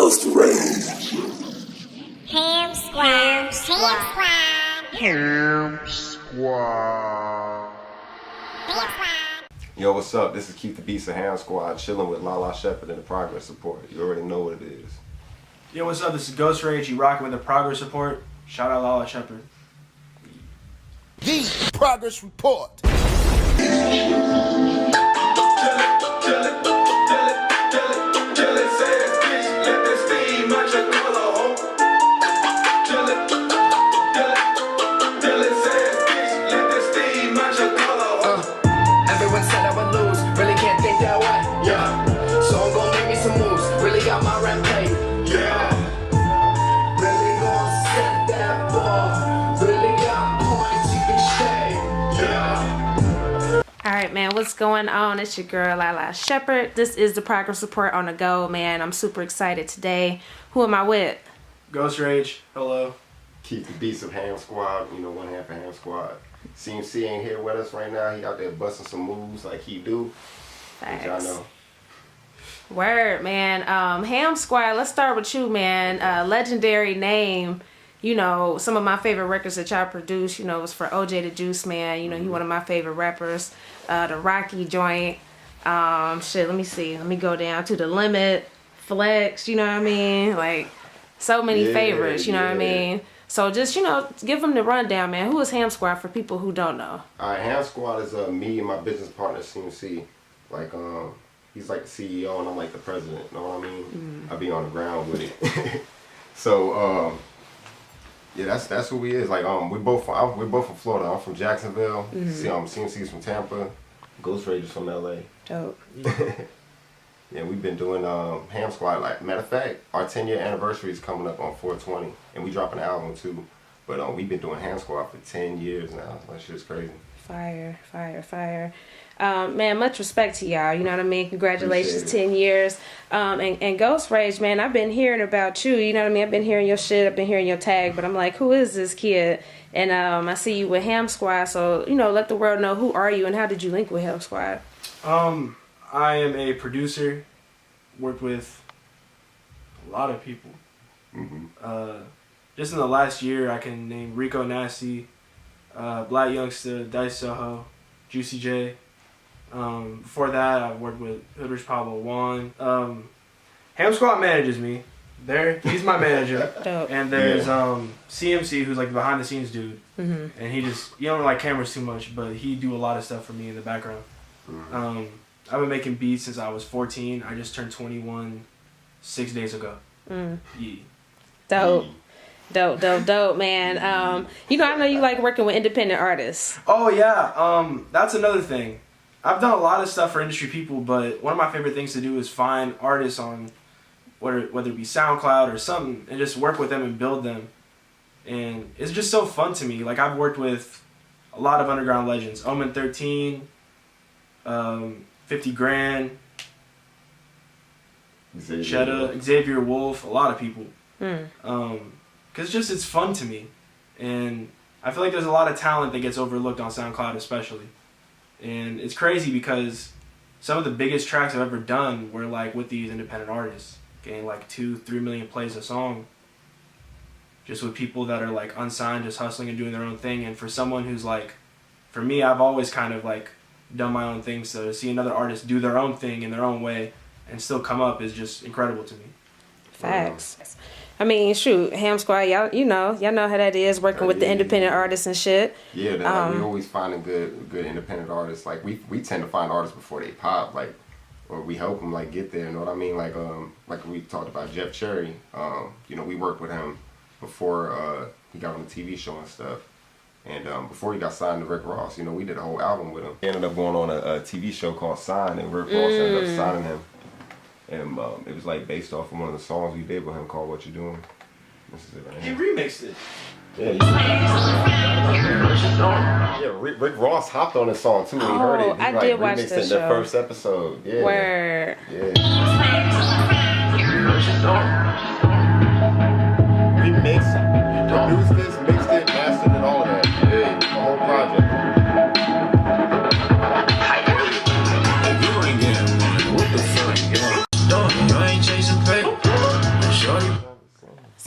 Ghostrage. HamSquad. Yo, what's up? This is Keith the Beast of HamSquad, chilling with Lalaa, Shepard, and the progress support. You already know what it is. Yo, what's up? This is Ghostrage. You rocking with the progress support. Shout out Lalaa, Shepard. The progress report. Everyone said I would lose, really can't think that way. Yeah, so I'm gonna make me some moves. Really got my rent paid. Yeah, really gonna set that ball. Really got points you can shade. Yeah. Alright, man, what's going on? It's your girl Lalaa Shepard. This is the progress report on the go, man. I'm super excited today. Who am I with? Ghostrage. Hello. Keith the Beast of HamSquad, you know, one half of HamSquad. CMC ain't here with us right now. He out there busting some moves like he do. Which y'all know. Word, man. HamSquad, let's start with you, man. Legendary name. You know, some of my favorite records that y'all produced, you know, was for OJ the Juiceman. You know, he one of my favorite rappers. The Rocky joint. Shit, let me see. Let me go down to The Limit, Flex, you know what I mean? Like, so many favorites, you know what I mean? So just, you know, give them the rundown, man. Who is HamSquad for people who don't know? Alright, HamSquad is me and my business partner, CMC. Like, he's like the CEO and I'm like the president, you know what I mean? I be on the ground with it. So, yeah, that's who we is. Like, we're both from Florida. I'm from Jacksonville. CMC's from Tampa. Ghostrage is from LA. Dope. Yeah, we've been doing HamSquad. Like, matter of fact, our 10-year anniversary is coming up on 4/20, and we dropping an album too. But we've been doing HamSquad for 10 years now. That shit's crazy. Fire. Man, much respect to y'all. You know what I mean? Congratulations, 10 years. And Ghostrage, man, I've been hearing about you. You know what I mean? I've been hearing your shit. I've been hearing your tag. But I'm like, who is this kid? And I see you with HamSquad. So, you know, let the world know, who are you and how did you link with HamSquad? I am a producer. Worked with a lot of people. Just in the last year, I can name Rico Nasty, Black Youngster, Dice Soho, Juicy J. Before that, I worked with Hoodrich Pablo Juan. HamSquad manages me. He's my manager. Dope. And there's CMC, who's like the behind the scenes dude. And he don't like cameras too much, but he do a lot of stuff for me in the background. I've been making beats since I was 14. I just turned 21 6 days ago. Yeah. Dope, man. You know, I know you like working with independent artists. Oh, yeah. That's another thing. I've done a lot of stuff for industry people, but one of my favorite things to do is find artists on whether it be Soundcloud or something and just work with them and build them. And it's just so fun to me. Like, I've worked with a lot of underground legends. Omen 13, 50 Grand, Xavier Wolf, a lot of people. Because it's fun to me. And I feel like there's a lot of talent that gets overlooked on SoundCloud especially. And it's crazy because some of the biggest tracks I've ever done were like with these independent artists, getting like 2-3 million plays a song. Just with people that are like unsigned, just hustling and doing their own thing. And for someone who's like, for me, I've always kind of like done my own thing, so to see another artist do their own thing in their own way and still come up is just incredible to me. Facts. I mean, shoot, HamSquad, y'all know how that is, working with the independent artists and shit. Yeah, we always finding good independent artists. Like, we tend to find artists before they pop, like, or we help them like get there. You know what I mean? Like we talked about Jeff Cherry. You know, we worked with him before he got on the TV show and stuff. And before he got signed to Rick Ross, you know, we did a whole album with him. He ended up going on a TV show called Sign, and Rick Ross ended up signing him. And it was like based off of one of the songs we did with him called What You Doing. This is it right here. He remixed it. Yeah, Rick Ross hopped on this song too when he heard it. He I did watch remixed the it in show. the first episode. Yeah. Word. Yeah. We mixed, produced this, mixed it, mastered it, all of that. Yeah, the whole project. You ain't getting money. What the fuck? I ain't chasing paper.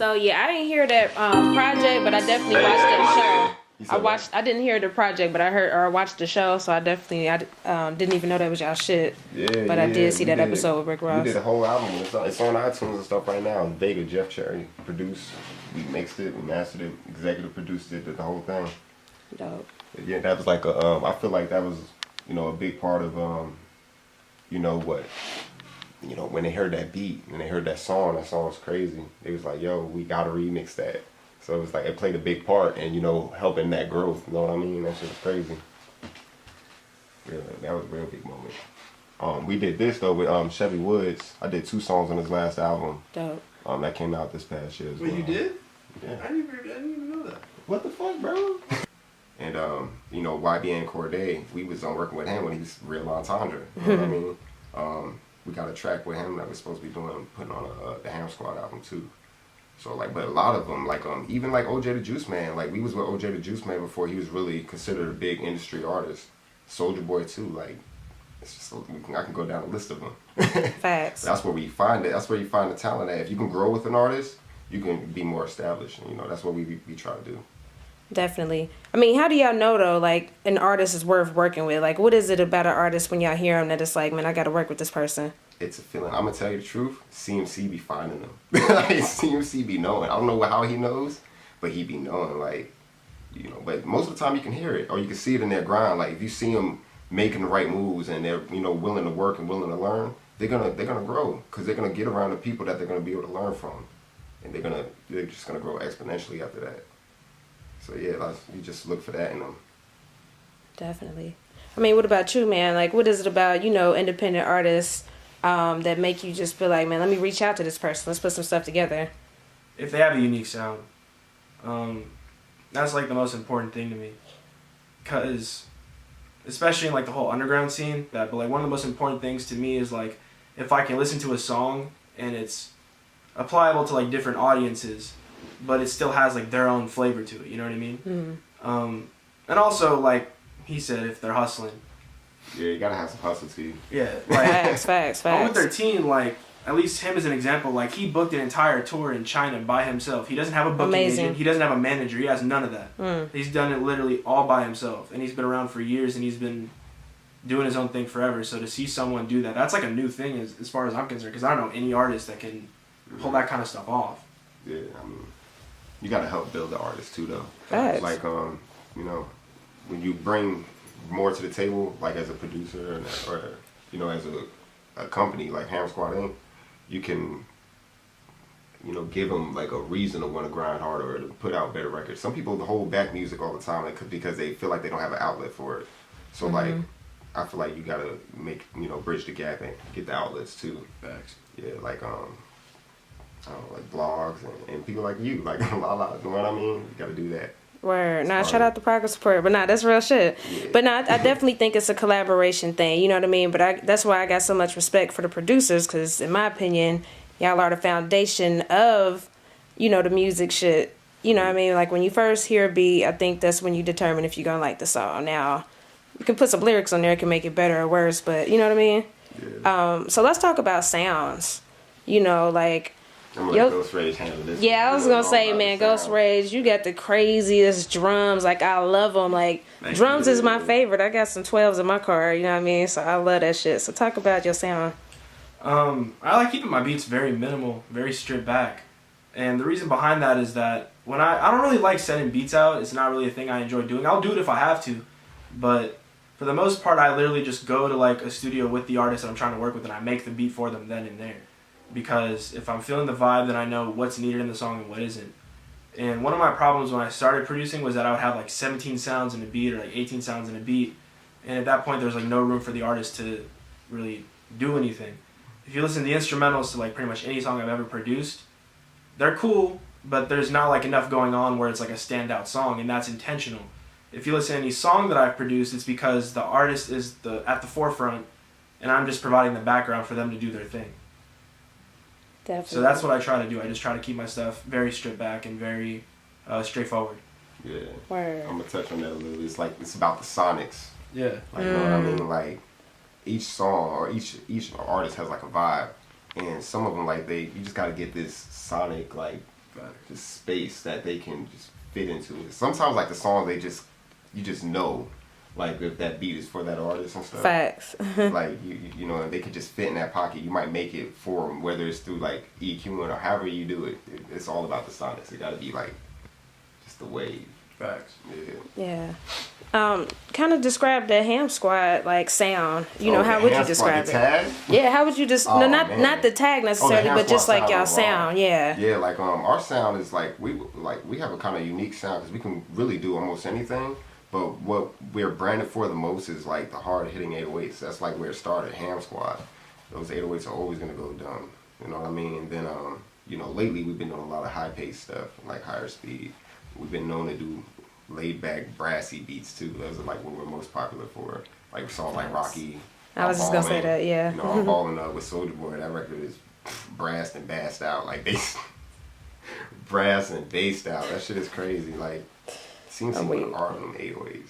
So yeah, I didn't hear that project, but I definitely watched that show. I didn't hear the project, but I watched the show, so I didn't even know that was y'all shit. Yeah, but I did see that episode with Rick Ross. We did a whole album. It's on iTunes and stuff right now. Vega, Jeff Cherry produced. We mixed it, we mastered it, executive produced it, did the whole thing. Dope. Yeah, that was like I feel like that was, a big part of, when they heard that beat and they heard that song was crazy. It was like, yo, we gotta remix that. So it was like, it played a big part in, helping that growth. You know what I mean? That shit was crazy. Yeah, that was a real big moment. We did this though with Chevy Woods. I did 2 songs on his last album. Dope. That came out this past year as well. Wait, you did? Yeah. I didn't even know that. What the fuck, bro? And YBN Corday, we was working with him when he was Real Entendre. You know what I mean? We got a track with him that we're supposed to be putting on the HamSquad album too. So but a lot of them, even like OJ the Juiceman, we was with OJ the Juiceman before he was really considered a big industry artist. Soulja Boy too, it's just I can go down a list of them. Facts. That's where we find it. That's where you find the talent at. If you can grow with an artist, you can be more established. And, that's what we try to do. Definitely. I mean, how do y'all know though, an artist is worth working with? What is it about an artist when y'all hear them that it's like, man, I got to work with this person? It's a feeling. I'm gonna tell you the truth. CMC be finding them. CMC be knowing. I don't know how he knows, but he be knowing. But most of the time you can hear it or you can see it in their grind. If you see them making the right moves and they're willing to work and willing to learn, they're gonna grow because they're gonna get around the people that they're gonna be able to learn from, and they're just gonna grow exponentially after that. So yeah, you just look for that in them. Definitely. I mean, what about you, man? What is it about, independent artists that make you just feel like, man, let me reach out to this person. Let's put some stuff together. If they have a unique sound, that's the most important thing to me. Because, especially in the whole underground scene, but one of the most important things to me is if I can listen to a song and it's applicable to different audiences, but it still has their own flavor to it. You know what I mean? Mm-hmm. And also he said, if they're hustling. Yeah, you gotta have some hustle too. Yeah, facts. On with 13, at least him as an example, he booked an entire tour in China by himself. He doesn't have a booking agent. He doesn't have a manager. He has none of that. Mm. He's done it literally all by himself, and he's been around for years, and he's been doing his own thing forever. So to see someone do that, that's a new thing as far as I'm concerned, because I don't know any artist that can pull that kind of stuff off. Yeah, I mean, you gotta help build the artist too, though. Facts. When you bring more to the table, as a producer or as a company like HamSquad Inc., you can give them a reason to want to grind harder or to put out better records. Some people hold back music all the time because they feel like they don't have an outlet for it. So I feel like you gotta make bridge the gap and get the outlets too. Facts. Yeah, blogs and people like you, Lalaa, you know what I mean? You gotta do that. Word. Nah, shout out to Progress Support, but that's real shit. Yeah. But I definitely think it's a collaboration thing, you know what I mean? But that's why I got so much respect for the producers, because in my opinion, y'all are the foundation of, the music shit. You know what I mean? When you first hear a beat, I think that's when you determine if you're gonna like the song. Now, you can put some lyrics on there, it can make it better or worse, but you know what I mean? Yeah. So let's talk about sounds. I'm gonna let Ghostrage handle this. Yeah, I was gonna say, man, Ghostrage, you got the craziest drums. I love them. Drums is my favorite. I got some 12s in my car. You know what I mean? So I love that shit. So talk about your sound. I like keeping my beats very minimal, very stripped back, and the reason behind that is that when I don't really like sending beats out. It's not really a thing I enjoy doing. I'll do it if I have to, but for the most part, I literally just go to a studio with the artist that I'm trying to work with, and I make the beat for them then and there. Because if I'm feeling the vibe, then I know what's needed in the song and what isn't. And one of my problems when I started producing was that I would have 17 sounds in a beat or 18 sounds in a beat. And at that point, there was no room for the artist to really do anything. If you listen to the instrumentals to pretty much any song I've ever produced, they're cool, but there's not enough going on where it's a standout song, and that's intentional. If you listen to any song that I've produced, it's because the artist is at the forefront, and I'm just providing the background for them to do their thing. Definitely. So that's what I try to do. I just try to keep my stuff very stripped back and very straightforward. Yeah. Word. I'm gonna touch on that a little. It's about the sonics. Yeah. You know what I mean? Each song or each artist has a vibe, and some of them you just gotta get this sonic just space that they can just fit into it. Sometimes like the songs you just know, like if that beat is for that artist and stuff. Facts. Like you know, they could just fit in that pocket. You might make it for them, whether it's through like EQing or however you do it. It's all about the sonics. It got to be like just the wave. Facts. Yeah. Kind of describe the HamSquad like sound. You know, how would you describe it? Tag? Yeah, how would you just not the tag necessarily, but just like y'all sound. Yeah. Yeah, like our sound is like we have a kind of unique sound because we can really do almost anything. But what we're branded for the most is like the hard hitting 808s. That's like where it started. HamSquad. Those 808s are always gonna go dumb. You know what I mean? And then you know, lately we've been doing a lot of high paced stuff, like higher speed. We've been known to do laid back brassy beats too. Those are like what we're most popular for. Like a song like Rocky. I was just gonna say that, yeah. You know, I'm balling up with Soulja Boy. That record is brassed and bassed out. Like they brass and bassed out. That shit is crazy. Like seems to be art on them 808s.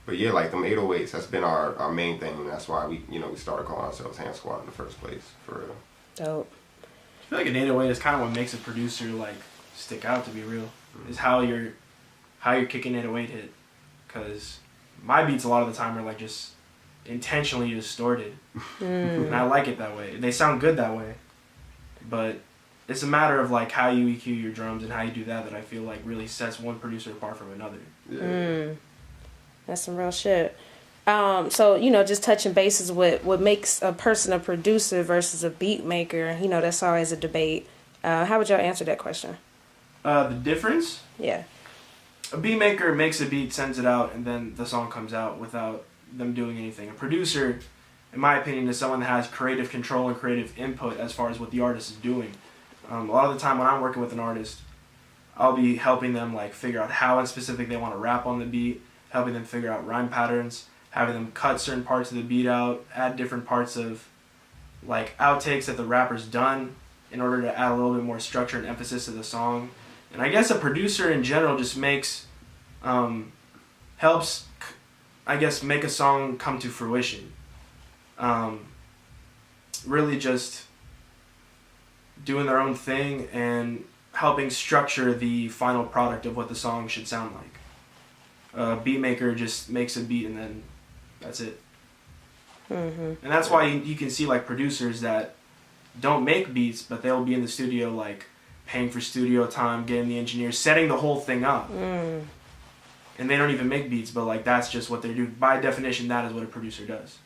But yeah, like them 808s, that's been our main thing. And that's why we started calling ourselves HamSquad in the first place. For real. Dope. I feel like an 808 is kind of what makes a producer like stick out, to be real. Is how you're kicking 808 hit. Because my beats a lot of the time are like just intentionally distorted. And I like it that way. They sound good that way. But it's a matter of like how you EQ your drums and how you do that I feel like really sets one producer apart from another. Yeah. That's some real shit. So, you know, just touching bases with what makes a person a producer versus a beat maker, you know, that's always a debate. How would y'all answer that question? The difference? Yeah. A beat maker makes a beat, sends it out, and then the song comes out without them doing anything. A producer, in my opinion, is someone that has creative control and creative input as far as what the artist is doing. A lot of the time when I'm working with an artist, I'll be helping them like figure out how in specific they want to rap on the beat, helping them figure out rhyme patterns, having them cut certain parts of the beat out, add different parts of like outtakes that the rapper's done in order to add a little bit more structure and emphasis to the song. And I guess a producer in general just makes, helps, I guess, make a song come to fruition. Really just doing their own thing and helping structure the final product of what the song should sound like. A beat maker just makes a beat and then that's it. And that's why you can see like producers that don't make beats, but they'll be in the studio like paying for studio time, getting the engineers, setting the whole thing up. And they don't even make beats, but like that's just what they do. By definition, that is what a producer does.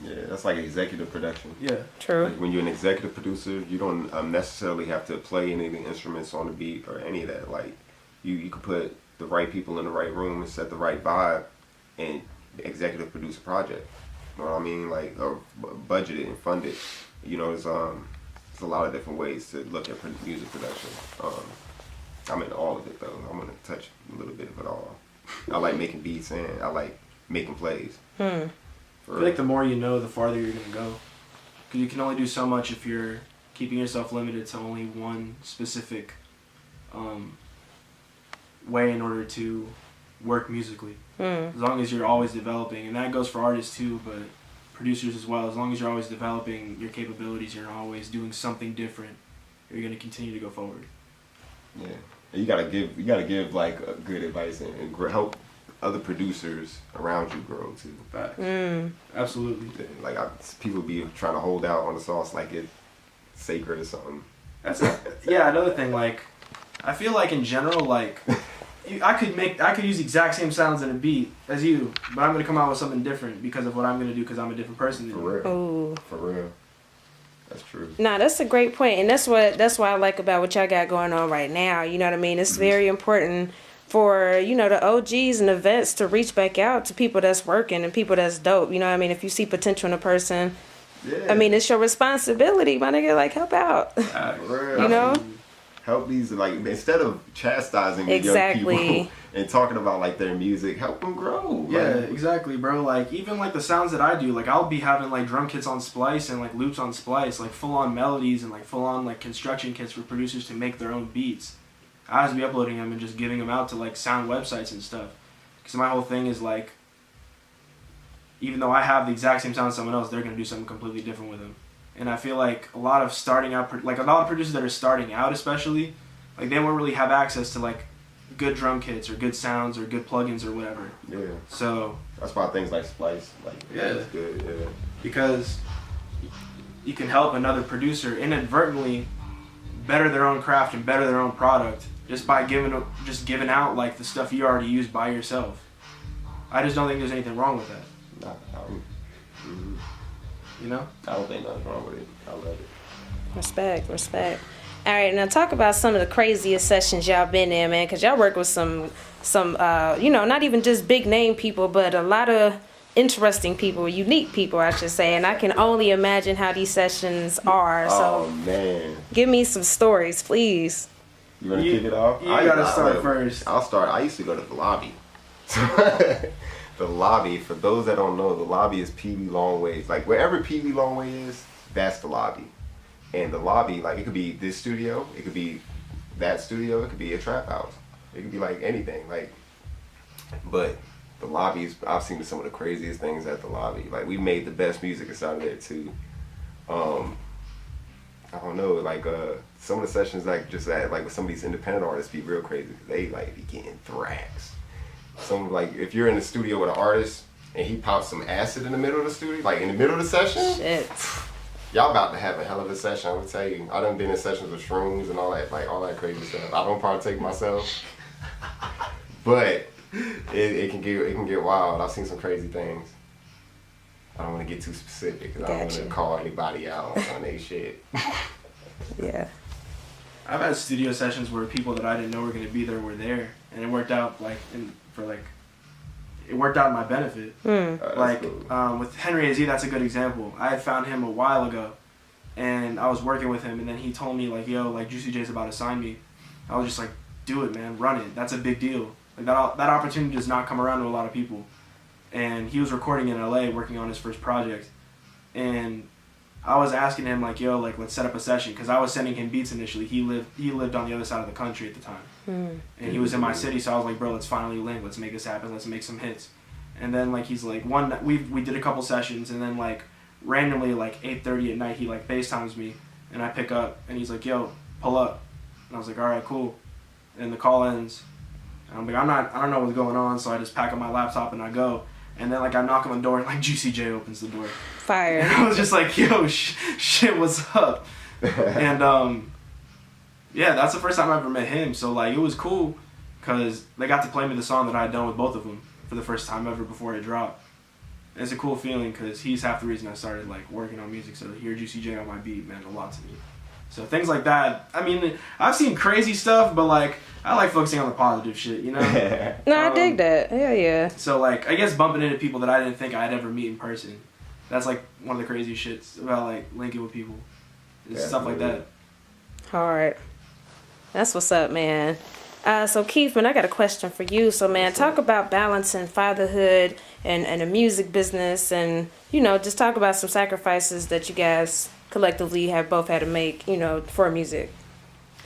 Yeah, that's like executive production. Yeah. True. Like when you're an executive producer, you don't necessarily have to play any of the instruments on the beat or any of that. Like you could put the right people in the right room and set the right vibe and executive produce a project. You know what I mean? Like, or budget it and fund it. You know, there's a lot of different ways to look at music production. I'm into all of it though. I'm gonna touch a little bit of it all. I like making beats and I like making plays. I feel like the more you know, the farther you're gonna go. Because you can only do so much if you're keeping yourself limited to only one specific way in order to work musically. As long as you're always developing, and that goes for artists too, but producers as well. As long as you're always developing your capabilities, you're always doing something different, you're gonna continue to go forward. Yeah, and you gotta give like good advice and help other producers around you grow too. Facts. Absolutely. Like people be trying to hold out on the sauce like it's sacred or something. That's yeah. Another thing, like I feel like in general, like I could use the exact same sounds in a beat as you, but I'm gonna come out with something different because of what I'm gonna do because I'm a different person than you. For real. Ooh. For real. That's true. Nah, that's a great point, and that's what I like about what y'all got going on right now. You know what I mean? It's very important for, you know, the OGs and the vets to reach back out to people that's working and people that's dope. You know what I mean? If you see potential in a person, I mean, it's your responsibility, my nigga. Like, help out. You know? Help these, like, instead of chastising the young people and talking about, like, their music, help them grow. Yeah, like, exactly, bro. Like, even, like, the sounds that I do, like, I'll be having, like, drum kits on Splice and, like, loops on Splice, like, full-on melodies and, like, full-on, like, construction kits for producers to make their own beats. I just be uploading them and just giving them out to, like, sound websites and stuff. Because my whole thing is, like, even though I have the exact same sound as someone else, they're going to do something completely different with them. And I feel like a lot of producers that are starting out especially, like they won't really have access to like good drum kits or good sounds or good plugins or whatever. Yeah. So that's why things like Splice, like yeah, it's good. Yeah. Because you can help another producer inadvertently better their own craft and better their own product just by giving out like the stuff you already use by yourself. I just don't think there's anything wrong with that. Nah, You know? I don't think nothing's wrong with it. I love it. Respect. All right, now talk about some of the craziest sessions y'all been in, man, because y'all work with some not even just big name people, but a lot of interesting people, unique people, I should say, and I can only imagine how these sessions are. Oh, man. Give me some stories, please. You want to kick it off? You gotta start first. I'll start. I used to go to the lobby. The lobby, for those that don't know, the lobby is Pee Wee Longway's. Like, wherever Pee Wee Longway is, that's the lobby. And the lobby, like, it could be this studio, it could be that studio, it could be a trap house. It could be, like, anything. Like, but the lobbies, I've seen some of the craziest things at the lobby. Like, we made the best music inside of there, too. I don't know, like, some of the sessions, like, just at, like, with some of these independent artists be real crazy. They, like, be getting thracks. Some, like, if you're in the studio with an artist and he pops some acid in the middle of the studio, like, in the middle of the session, Shit. y'all about to have a hell of a session, I would tell you. I done been in sessions with shrooms and all that, like, all that crazy stuff. I don't partake myself, but it can get wild. I've seen some crazy things. I don't want to get too specific because I don't want to call anybody out on their shit. Yeah. I've had studio sessions where people that I didn't know were going to be there were there, and it worked out it worked out in my benefit. Like cool. With Henry AZ, that's a good example. I had found him a while ago, and I was working with him, and then he told me like, "Yo, like Juicy J's about to sign me." I was just like, "Do it, man, run it. That's a big deal. Like that opportunity does not come around to a lot of people." And he was recording in LA, working on his first project, and I was asking him like, "Yo, like let's set up a session," because I was sending him beats initially. He lived on the other side of the country at the time, and he was in my city. So I was like, "Bro, let's finally link. Let's make this happen. Let's make some hits." And then like he's like, we did a couple sessions, and then like randomly like 8:30 at night he like FaceTimes me, and I pick up, and he's like, "Yo, pull up," and I was like, "All right, cool." And the call ends, and I'm like, I don't know what's going on, so I just pack up my laptop and I go. And then like I knock on the door and like Juicy J opens the door. Fire. And I was just like, yo, shit, what's up? And yeah, that's the first time I ever met him. So like it was cool because they got to play me the song that I had done with both of them for the first time ever before it dropped. And it's a cool feeling because he's half the reason I started like working on music. So to hear Juicy J on my beat meant a lot to me. So things like that. I mean, I've seen crazy stuff, but like I like focusing on the positive shit, you know? No, I dig that. Hell yeah. So like I guess bumping into people that I didn't think I'd ever meet in person. That's like one of the craziest shits about like linking with people. Stuff like that. Hard. That's what's up, man. So Keith, man, I got a question for you. So man, talk about balancing fatherhood and the music business, and just talk about some sacrifices that you guys collectively have both had to make, for music.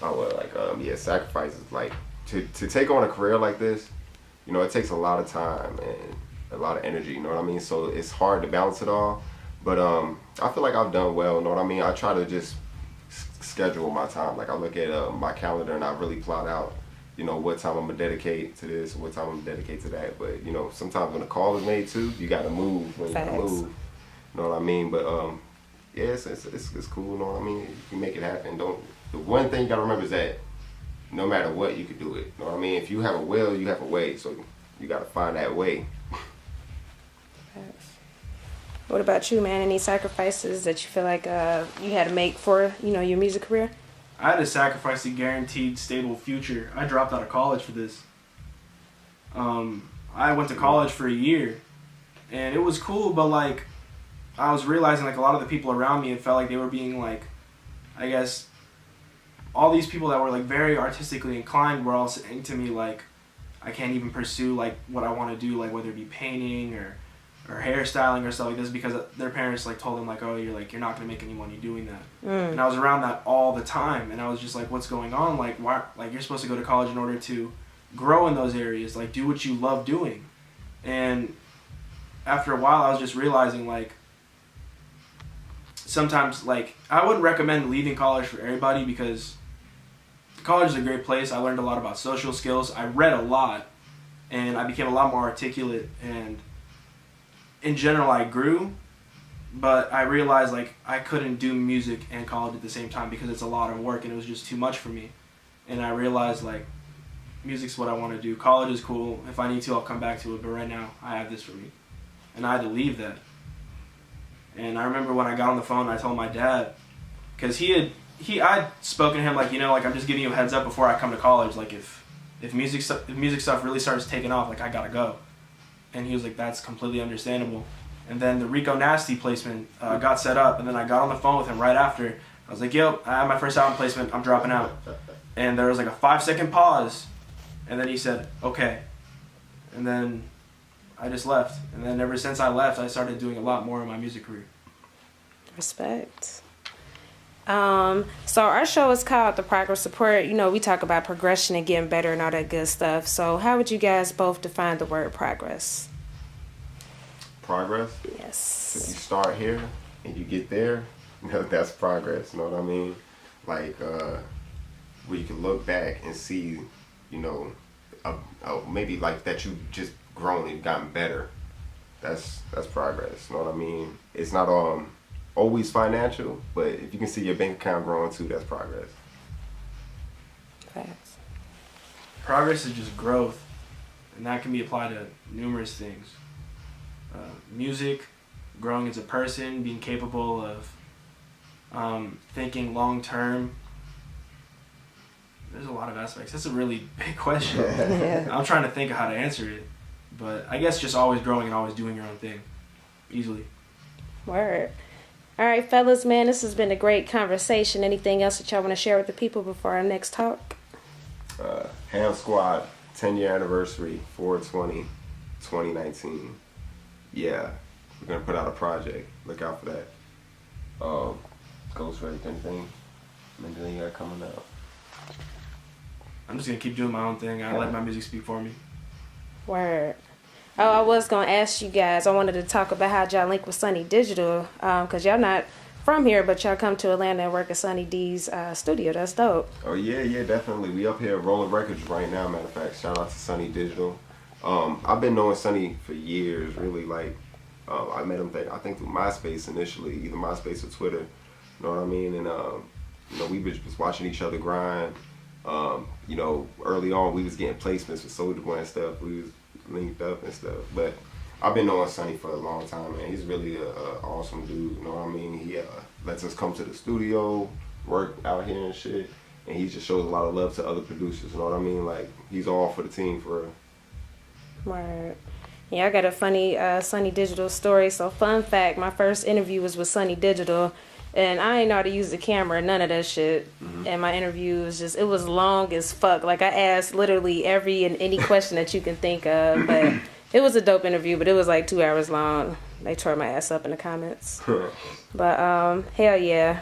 Oh well, like sacrifices. Like to take on a career like this, it takes a lot of time and a lot of energy. You know what I mean? So it's hard to balance it all. But I feel like I've done well. You know what I mean? I try to just schedule my time. Like I look at my calendar and I really plot out, what time I'm gonna dedicate to this, what time I'm gonna dedicate to that. But sometimes when a call is made too, you gotta move when you gotta move. You know what I mean? But yeah, it's cool. You know what I mean? You can make it happen. The one thing you gotta remember is that no matter what, you can do it. You know what I mean? If you have a will, you have a way. So you gotta find that way. What about you, man? Any sacrifices that you feel like you had to make for, your music career? I had to sacrifice a guaranteed stable future. I dropped out of college for this. I went to college for a year, and it was cool, but like I was realizing like a lot of the people around me, it felt like they were being like, I guess, all these people that were like very artistically inclined were all saying to me like, I can't even pursue like what I want to do, like whether it be painting or hairstyling or stuff like this, because their parents like told them like, oh, you're not gonna make any money doing that. And I was around that all the time, and I was just like, what's going on? Like, why? Like, you're supposed to go to college in order to grow in those areas, like do what you love doing. And after a while, I was just realizing like sometimes like I wouldn't recommend leaving college for everybody, because college is a great place. I learned a lot about social skills. I read a lot, and I became a lot more articulate. And in general, I grew, but I realized like I couldn't do music and college at the same time because it's a lot of work and it was just too much for me. And I realized like music's what I want to do. College is cool. If I need to, I'll come back to it. But right now, I have this for me, and I had to leave that. And I remember when I got on the phone, I told my dad, because I'd spoken to him like, like I'm just giving you a heads up before I come to college. Like if music stuff really starts taking off, like I gotta go. And he was like, that's completely understandable. And then the Rico Nasty placement got set up, and then I got on the phone with him right after. I was like, yo, I have my first album placement. I'm dropping out. And there was like a 5-second pause, and then he said, okay. And then I just left. And then ever since I left, I started doing a lot more in my music career. Respect. So our show is called The Progress Report. We talk about progression and getting better and all that good stuff. So how would you guys both define the word progress? Progress? Yes. If you start here and you get there, that's progress. You know what I mean? Like, where you can look back and see, maybe like that you just grown and gotten better. That's progress. You know what I mean? It's not always financial, but if you can see your bank account growing too, that's progress. Facts. Progress is just growth, and that can be applied to numerous things. Music, growing as a person, being capable of thinking long term. There's a lot of aspects. That's a really big question. Yeah. I'm trying to think of how to answer it, but I guess just always growing and always doing your own thing, easily. Word. All right, fellas, man, this has been a great conversation. Anything else that y'all want to share with the people before our next talk? HamSquad 10-year anniversary, 4/20/2019. Yeah, we're gonna put out a project. Look out for that. Ghostrage, anything you got coming out? I'm just gonna keep doing my own thing. I let my music speak for me. Word. Oh, I was gonna ask you guys. I wanted to talk about how y'all link with Sonny Digital, cause y'all not from here, but y'all come to Atlanta and work at Sonny D's studio. That's dope. Oh yeah, definitely. We up here rolling records right now. Matter of fact, shout out to Sonny Digital. I've been knowing Sonny for years. Really, like I met him. I think through MySpace initially, either MySpace or Twitter. You know what I mean? And we was just watching each other grind. Early on we was getting placements with Soulja Boy and stuff. We was linked up and stuff. But I've been knowing Sonny for a long time, man. He's really a awesome dude. You know what I mean? He lets us come to the studio, work out here and shit, and he just shows a lot of love to other producers. You know what I mean? Like he's all for the team for real. Word. Yeah, I got a funny Sonny Digital story. So fun fact, my first interview was with Sonny Digital. And I ain't know how to use the camera, none of that shit. Mm-hmm. And my interview was it was long as fuck. Like I asked literally every and any question that you can think of. But it was a dope interview, but it was like 2 hours long. They tore my ass up in the comments. But hell yeah.